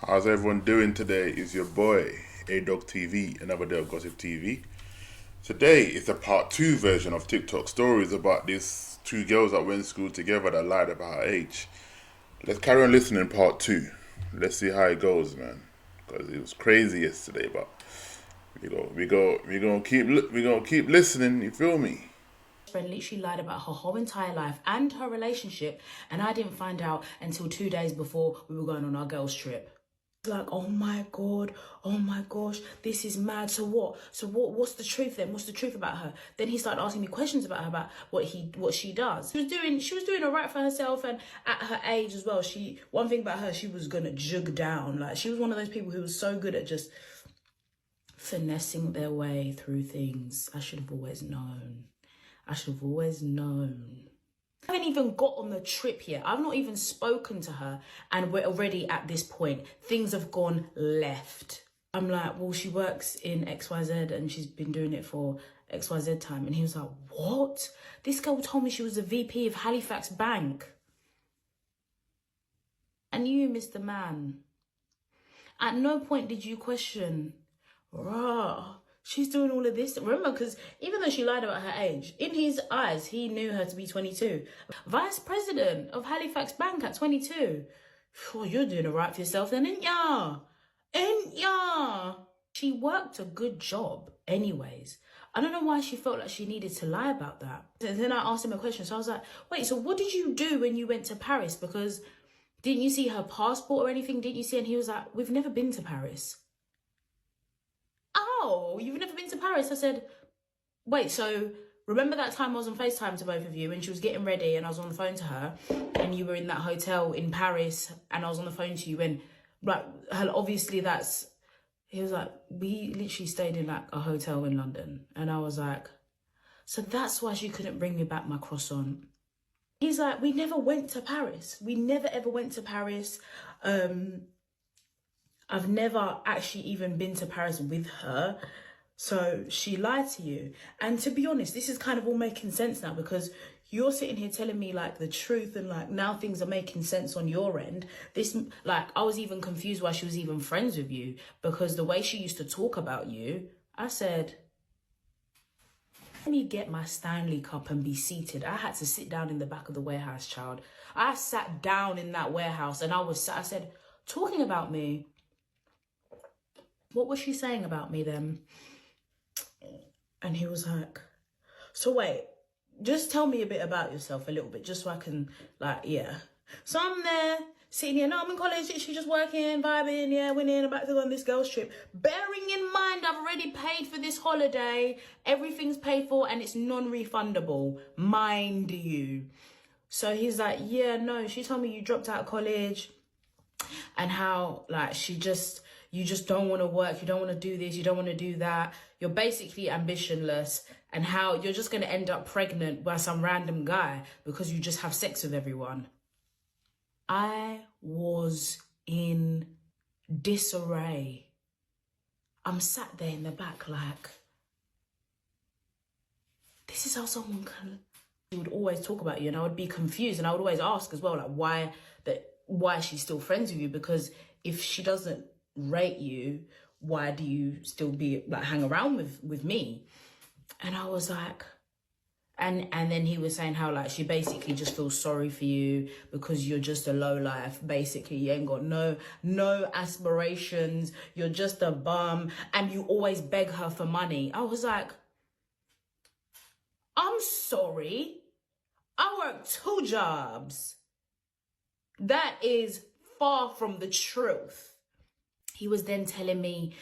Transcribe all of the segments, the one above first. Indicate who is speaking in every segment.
Speaker 1: How's everyone doing today? It's your boy, A Dog TV, another day of Gossip TV. Today is the part two version of TikTok stories about these two girls that went to school together that lied about her age. Let's carry on listening part two. Let's see how it goes, man. Because it was crazy yesterday, but we gonna keep listening. You feel me?
Speaker 2: Friend literally lied about her whole entire life and her relationship, and I didn't find out until 2 days before we were going on our girls' trip. Like, oh my god, oh my gosh, this is mad. So what's the truth then? What's the truth about her? Then he started asking me questions about her, about what she does. She was doing all right for herself, and at her age as well. One thing about her, she was gonna jug down. Like, she was one of those people who was so good at just finessing their way through things. I should have always known. I haven't even got on the trip yet. I've not even spoken to her, and we're already at this point. Things have gone left. I'm like, well, she works in XYZ and she's been doing it for XYZ time. And he was like, what? This girl told me she was a VP of Halifax Bank. And you, Mr. Man, at no point did you question, rah, she's doing all of this. Remember, because even though she lied about her age, in his eyes, he knew her to be 22. Vice President of Halifax Bank at 22. Oh, you're doing all right for yourself then, ain't ya? Ain't ya? She worked a good job anyways. I don't know why she felt like she needed to lie about that. And then I asked him a question. So I was like, wait, so what did you do when you went to Paris? Because didn't you see her passport or anything? Didn't you see? And he was like, we've never been to Paris. Oh, you've never been to Paris? I said, wait, so remember that time I was on FaceTime to both of you and she was getting ready and I was on the phone to her and you were in that hotel in Paris and I was on the phone to you and like, obviously he was like, we literally stayed in like a hotel in London. And I was like, so that's why she couldn't bring me back my croissant. He's like, we never went to Paris. We never ever went to Paris. I've never actually even been to Paris with her. So she lied to you. And to be honest, this is kind of all making sense now because you're sitting here telling me like the truth and like now things are making sense on your end. I was even confused why she was even friends with you because the way she used to talk about you, I said, let me get my Stanley Cup and be seated. I had to sit down in the back of the warehouse, child. I sat down in that warehouse and I said, talking about me. What was she saying about me then? And he was like, so wait, just tell me a bit about yourself a little bit, just so I can, like, yeah. So I'm there, sitting here, no, I'm in college, she's just working, vibing, yeah, winning, about to go on this girls' trip. Bearing in mind, I've already paid for this holiday, everything's paid for, and it's non-refundable, mind you. So he's like, yeah, no, she told me you dropped out of college, and how, like, you just don't want to work, you don't want to do this, you don't want to do that. You're basically ambitionless, and how you're just going to end up pregnant by some random guy because you just have sex with everyone. I was in disarray. I'm sat there in the back like, this is how someone can... She would always talk about you and I would be confused and I would always ask as well, like, why she's still friends with you, because if she doesn't rate you, why do you still hang around with me? And I was like, and then he was saying how like she basically just feels sorry for you because you're just a low life. Basically, you ain't got no aspirations, you're just a bum and you always beg her for money. I was like, I'm sorry, I work 2 jobs. That is far from the truth. He was then telling me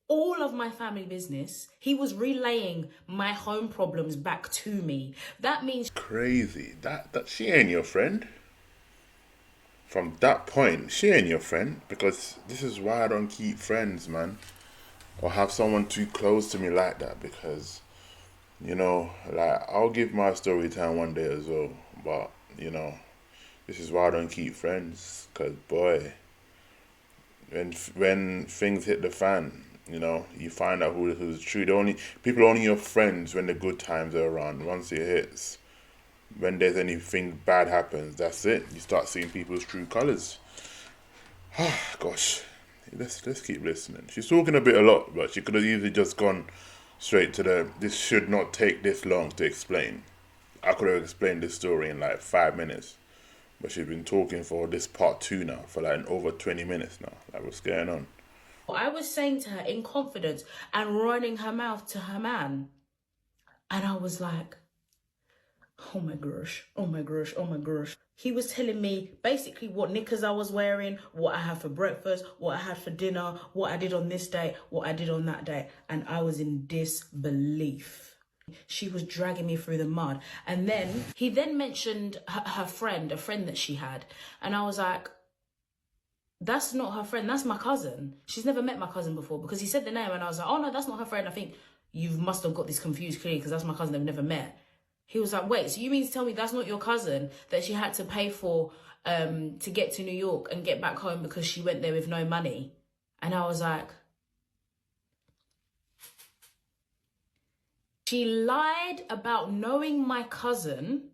Speaker 2: all of my family business. He was relaying my home problems back to me. That means...
Speaker 1: Crazy. That she ain't your friend. From that point, she ain't your friend because this is why I don't keep friends, man. Or have someone too close to me like that because, like, I'll give my story time one day as well. But, this is why I don't keep friends because, boy... When things hit the fan, you find out who's true. People are only your friends when the good times are around. Once it hits, when there's anything bad happens, that's it. You start seeing people's true colors. Gosh, let's keep listening. She's talking a lot, but she could have easily just gone straight to the. This should not take this long to explain. I could have explained this story in like 5 minutes, but she's been talking for this part two now for like over 20 minutes now. Like, what's going on?
Speaker 2: I was saying to her in confidence and running her mouth to her man, and I was like, oh my gosh, oh my gosh, oh my gosh. He was telling me basically what knickers I was wearing, what I had for breakfast, what I had for dinner, what I did on this day, what I did on that day. And I was in disbelief. She was dragging me through the mud. And then he then mentioned her friend, a friend that she had. And I was like, that's not her friend, that's my cousin. She's never met my cousin before, because he said the name and I was like, oh no, that's not her friend. I think you must have got this confused clearly, because that's my cousin they've never met. He was like, wait, so you mean to tell me that's not your cousin that she had to pay for to get to New York and get back home because she went there with no money? And I was like, she lied about knowing my cousin.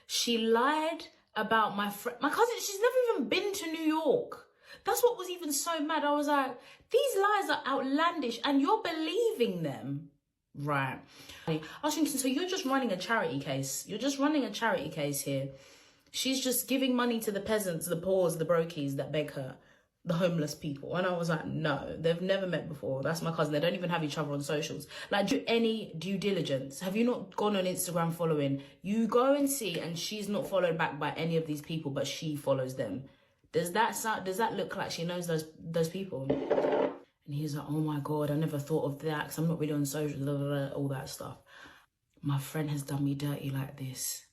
Speaker 2: She lied about my friend. My cousin, she's never even been to New York. That's what was even so mad. I was like, these lies are outlandish and you're believing them. Right. I was thinking, so you're just running a charity case. You're just running a charity case here. She's just giving money to the peasants, the poors, the brokies that beg her, the homeless people. And I was like, no, they've never met before. That's my cousin. They don't even have each other on socials. Like, do any due diligence. Have you not gone on Instagram following? You go and see, and she's not followed back by any of these people, but she follows them. Does that look like she knows those people? And he was like, oh my God, I never thought of that because I'm not really on social, blah, blah, blah, all that stuff. My friend has done me dirty like this.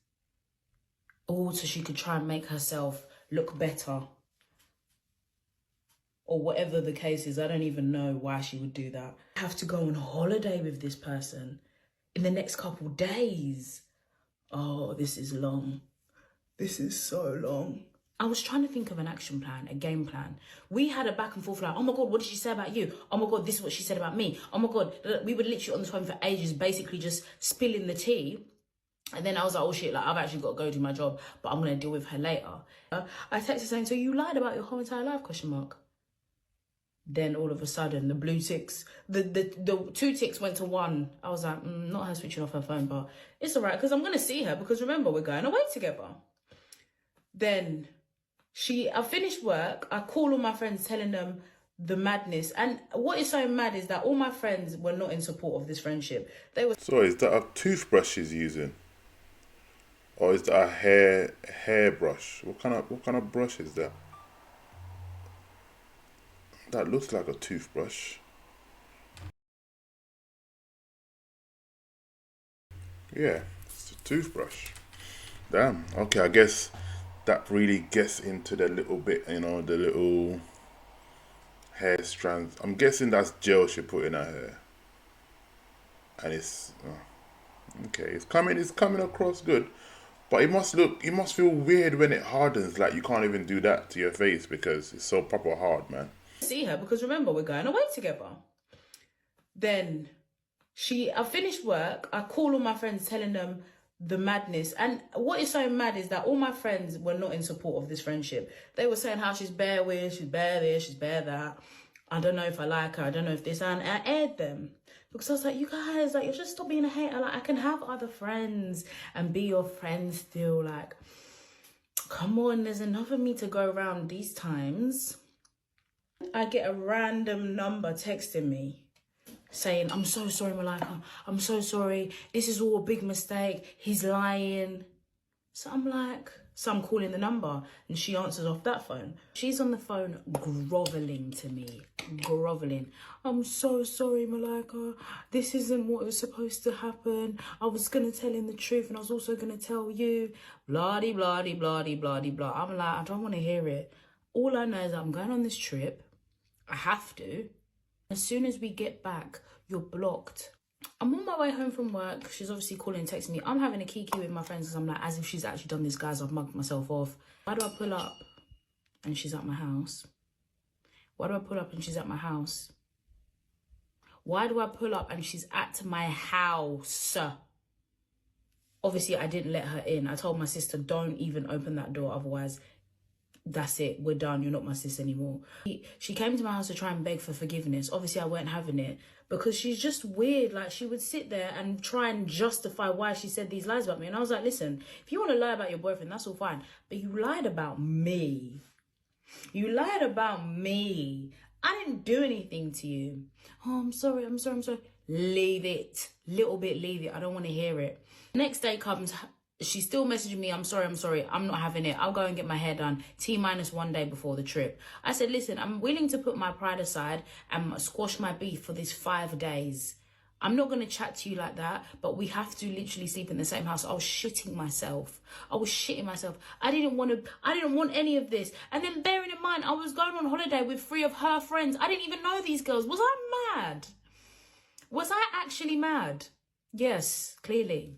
Speaker 2: All so she could try and make herself look better. Or whatever the case is, I don't even know why she would do that. I have to go on holiday with this person in the next couple of days. Oh, this is long. This is so long. I was trying to think of an action plan, a game plan. We had a back and forth like, oh my God, what did she say about you? Oh my God, this is what she said about me. Oh my God, we were literally on the phone for ages, basically just spilling the tea. And then I was like, oh shit, like I've actually got to go do my job, but I'm going to deal with her later. I texted saying, so you lied about your whole entire life, question mark. Then all of a sudden, the blue ticks, the 2 ticks went to 1. I was like, not her switching off her phone, but it's all right, because I'm going to see her, because remember, we're going away together. Then I finished work, I call all my friends telling them the madness. And what is so mad is that all my friends were not in support of this friendship. They were...
Speaker 1: So is that a toothbrush she's using? Or is that a hairbrush? What kind of brush is that? That looks like a toothbrush. Yeah, it's a toothbrush. Damn. Okay, I guess that really gets into the little bit, the little hair strands. I'm guessing that's gel she put in her hair. And it's okay. It's coming across good, but it must feel weird when it hardens. Like you can't even do that to your face because it's so proper hard, man.
Speaker 2: See her because remember we're going away together. Then I finished work. I call all my friends telling them the madness. And what is so mad is that all my friends were not in support of this friendship. They were saying how she's bare weird, she's bare this, she's bare that. I don't know if I like her. I don't know if this. And I aired them. Because I was like, you guys, like, you just stop being a hater. Like, I can have other friends and be your friend still. Like, come on, there's enough of me to go around these times. I get a random number texting me saying, I'm so sorry, Malika. I'm so sorry. This is all a big mistake. He's lying. So I'm calling the number and she answers off that phone. She's on the phone groveling to me, groveling. I'm so sorry, Malika. This isn't what was supposed to happen. I was going to tell him the truth and I was also going to tell you. Blah-de, blah-de, blah-de, blah-de, blah. I'm like, I don't want to hear it. All I know is that I'm going on this trip. I have to. As soon as we get back, you're blocked. I'm on my way home from work. She's obviously calling and texting me. I'm having a kiki with my friends because I'm like, as if she's actually done this, guys. I've mugged myself off. Why do I pull up and she's at my house? Why do I pull up and she's at my house? Why do I pull up and she's at my house? Obviously, I didn't let her in. I told my sister, don't even open that door. Otherwise, that's it, we're done, you're not my sis anymore. She came to my house to try and beg for forgiveness. Obviously, I weren't having it because she's just weird. Like, she would sit there and try and justify why she said these lies about me. And I was like, listen, if you want to lie about your boyfriend, that's all fine. But you lied about me. You lied about me. I didn't do anything to you. Oh, I'm sorry. Leave it. Little bit, leave it. I don't want to hear it. Next day comes, she's still messaging me, I'm sorry, I'm not having it. I'll go and get my hair done. T-1 day before the trip. I said, listen, I'm willing to put my pride aside and squash my beef for this 5 days. I'm not going to chat to you like that, but we have to literally sleep in the same house. I was shitting myself. I didn't want any of this. And then bearing in mind, I was going on holiday with 3 of her friends. I didn't even know these girls. Was I mad? Was I actually mad? Yes, clearly.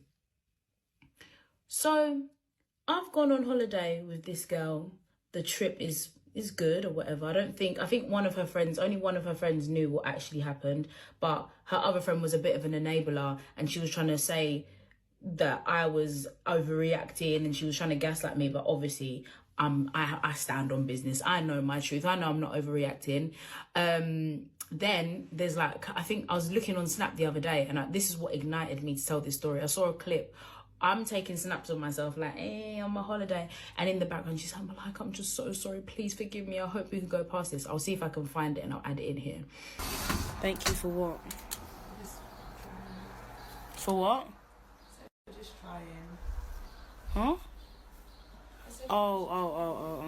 Speaker 2: So I've gone on holiday with this girl. The trip is good or whatever. I think only one of her friends knew what actually happened, but her other friend was a bit of an enabler, and she was trying to say that I was overreacting and she was trying to gaslight me. But obviously I stand on business. I know my truth. I know I'm not overreacting. Then there's like, I think I was looking on Snap the other day, and this is what ignited me to tell this story. I saw a clip. I'm taking snaps of myself like, hey, on my holiday. And in the background, she's like, I'm just so sorry. Please forgive me. I hope we can go past this. I'll see if I can find it and I'll add it in here. Thank you for what? For what?
Speaker 3: Just trying.
Speaker 2: Huh? Oh,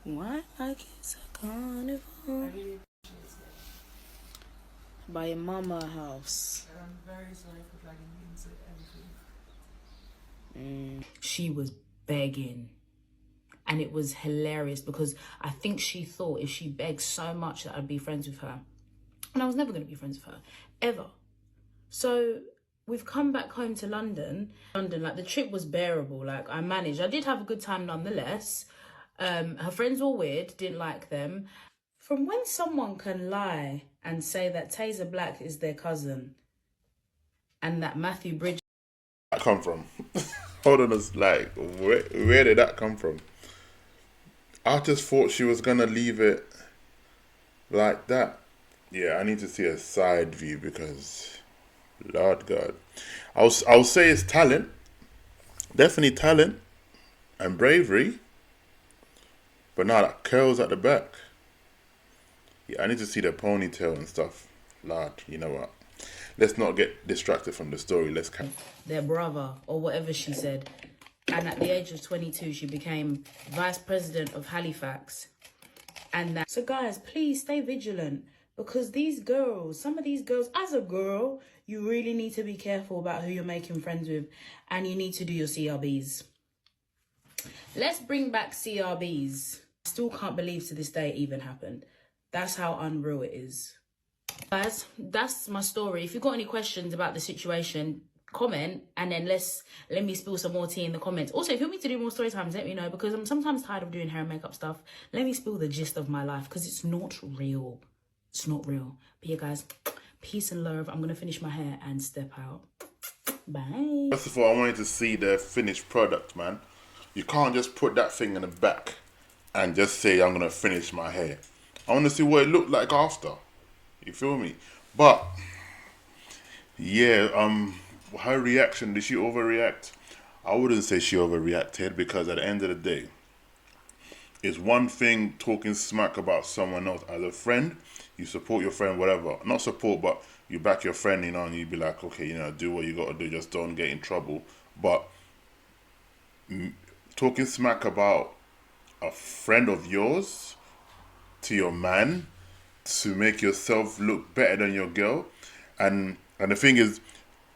Speaker 2: yeah. What? Like it's a carnival.
Speaker 3: I really appreciate it.
Speaker 2: By your mama house.
Speaker 3: And I'm very sorry for dragging you into everything.
Speaker 2: She was begging. And it was hilarious because I think she thought if she begged so much that I'd be friends with her. And I was never going to be friends with her. Ever. So we've come back home to London. Like, the trip was bearable. Like, I managed. I did have a good time nonetheless. Her friends were weird. Didn't like them. From when someone can lie and say that Taser Black is their cousin and that Matthew Bridges...
Speaker 1: That come from? Hold on, like, where did that come from? I just thought she was going to leave it like that. Yeah, I need to see a side view because, Lord God. I'll say it's talent. Definitely talent and bravery. But now that curls at the back. Yeah, I need to see the ponytail and stuff. Lord, you know what? Let's not get distracted from the story. Let's
Speaker 2: their brother or whatever she said. And at the age of 22, she became vice president of Halifax. And that. So guys, please stay vigilant because some of these girls, as a girl, you really need to be careful about who you're making friends with, and you need to do your CRBs. Let's bring back CRBs. I still can't believe to this day it even happened. That's how unreal it is. Guys, that's my story. If you've got any questions about the situation, comment, and then let me spill some more tea in the comments. Also, if you want me to do more story times, let me know, because I'm sometimes tired of doing hair and makeup stuff. Let me spill the gist of my life, because it's not real. It's not real. But yeah, guys, peace and love. I'm going to finish my hair and step out. Bye.
Speaker 1: First of all, I wanted to see the finished product, man. You can't just put that thing in the back and just say, I'm going to finish my hair. I want to see what it looked like after. You feel me? But, yeah, her reaction, did she overreact? I wouldn't say she overreacted, because at the end of the day, it's one thing talking smack about someone else. As a friend, you support your friend, whatever. Not support, but you back your friend, you know, and you'd be like, okay, you know, do what you got to do, just don't get in trouble. But talking smack about a friend of yours to your man to make yourself look better than your girl, and the thing is,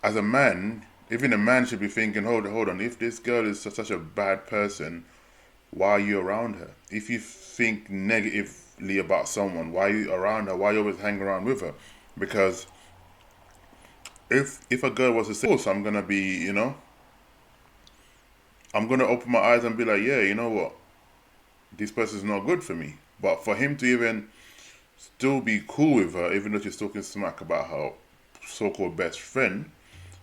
Speaker 1: as a man, even a man should be thinking, hold on, if this girl is such a bad person, why are you around her? If you think negatively about someone, why are you around her? Why are you always hanging around with her? Because if a girl was to say, oh, so I'm gonna be, you know, I'm gonna open my eyes and be like, yeah, you know what, this person's not good for me. But for him to even still be cool with her, even though she's talking smack about her so-called best friend,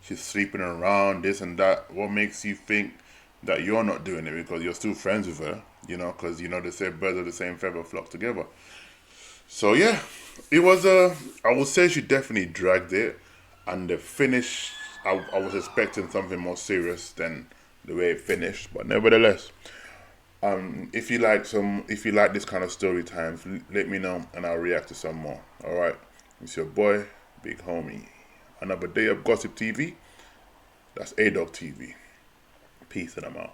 Speaker 1: she's sleeping around, this and that, what makes you think that you're not doing it because you're still friends with her, because they say birds of the same feather flock together. So yeah, it was I would say she definitely dragged it, and the finish, I was expecting something more serious than the way it finished, but nevertheless, if you like this kind of story times, let me know and I'll react to some more. All right, it's your boy, Big Homie. Another day of Gossip TV. That's A Dog TV. Peace and I'm out.